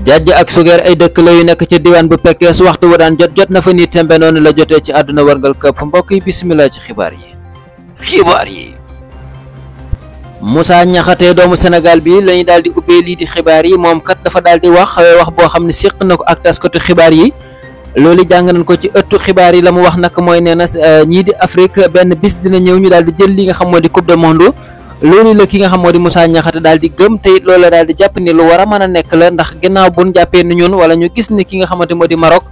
Jajj ak Sugeer ay dëkk la yu nekk ci diwaan bu Pekes waxtu wu daan jot na fa nii tembe noonu la jotee ci àdduna warngal këpp. mbokk yi bismillah ci xibaar yi. Moussa Niakhaté doomu Sénégal bi lañu daal di ubbee lii di xibaar yi moom kat dafa daal di wax boo xam ne séq na ko ak taskatu xibaar yi. loolu jàng nañ ko ci ëttu xibaar yi la mu wax nag mooy nee na ñii di Afrique benn bis dina ñëw ñu daal di jël li nga xam moo di coupe du monde. loolu la ki nga xam moo di Moussa Niakhaté daal di gëm te it loolu la daal di jàpp ni lu war a mën a nekk la ndax ginnaaw bu ñu jàppee ni ñun wala ñu gis ni ki nga xamante moo di Maroc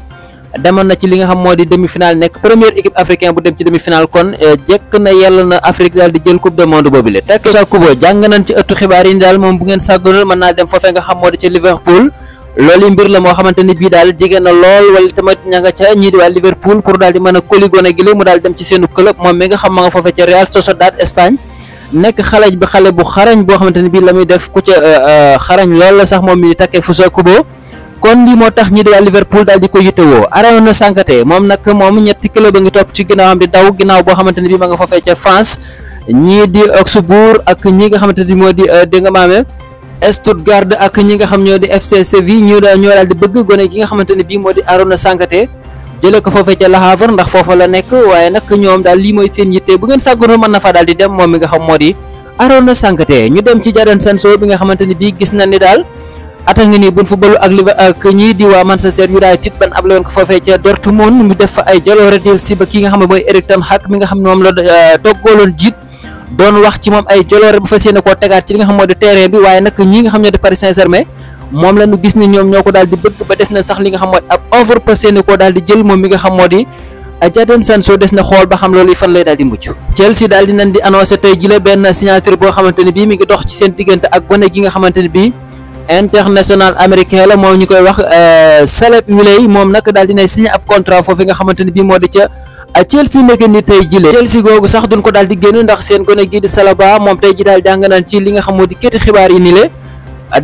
demoon na ci li nga xam moo di demi-finale nekk première équipe africaine bu dem ci demi-finale kon jekk na yell na Afrique daal di jël coupe du monde boobu la tekk sa kubo jàng nañ ci ëttu xibaar yi daal moom bu ngeen sàgganul mën naa dem foofee nga xam moo di ca Liverpool. loolu mbir la moo xamante ni bii daal jege na lool wala tamit ña nga ca ñii di waa Liverpool pour daal di mën a koligone gi mu daal dem ci seenu club moom mi nga xam ma nga foofee ca Real Sociedad Espagne nekk xale bu xarañ boo xamante ne bii la muy def ku ca xarañ lool la sax moom mi di takkee fu sa kubo kon lii moo tax ñi di waa Liverpool daal di ko yittewoo. Arona Sankate moom nag ñetti club a ngi topp ci ginnaawam di daw ginnaaw boo xamante ne bii ma nga foofee ca France ñii di Augsbourg ak ñi nga xamante ne moo di dégg nga maame Stuttgart ak ñi nga xam ñoo di FC Séville ñoo daal di bëgg gone gi nga xamante ne bii moo di Arona Sankate jëlee ko foofee ca Le Havre ndax foofa la nekk waaye nag ñoom daal lii mooy seen yitte bu ngeen sàggoonul mën na fa daal di dem moom mi nga xam moo di Arona Sankate. ñu dem ci Jadon Sancho bi nga xamante ni bii gis na ni daal ata nga ni buñ footballu ak ñii di waa Manchester United ban ab la woon ko foofee ca Dortmund mu def fa ay jaloore del si ba ki nga xam ne mooy Erik ten Hag mi nga xam ne moom la toggooloon jiit doon wax ci moom ay jaloore bu fas yéene koo tegaat ci li nga xam moo di terrain bi waaye nag ñi nga xam ñoo di Paris Saint-Germain moom la ñu gis ni ñoom ñoo ko daal di bëgg ba def na sax li nga xam moo di ab offre pour seen koo daal di jël moom mi nga xam moo di Jadon Sancho des na xool ba xam loolu fan lay daal di mucc. Chelsea daal di nañ di annoncé tey jile benn signature boo xamante ne bii mi ngi dox ci seen diggante ak gone gi nga xamante ne bii international américain la moom ñu koy wax Caleb Wiley moom nag daal di nay signé ab contrat foofu nga xamante ne bii moo di ca Chelsea nekk ni tey jile. Chelsea googu sax duñ ko daal di génn ndax seen gone gi di Salaba moom tey ji daal jàng naan ci li nga xam moo di kéti xibaar yi nii le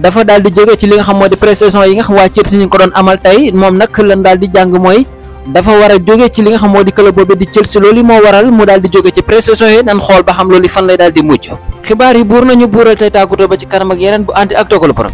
dafa daal di jóge ci li nga xam moo di pré-saison yi nga xam waa Chelsea ñu ngi ko doon amal tey moom nag lan daal di jàng mooy dafa war a jóge ci li nga xam moo di club boobu di Chelsea loolu moo waral mu daal di jóge ci pré-saison yi nan xool ba xam loolu fan lay daal di mujj. xibaar yi buur nañu buural tey tàggatoo ba ci kanam ak yeneen bu anti ak dogalu borom.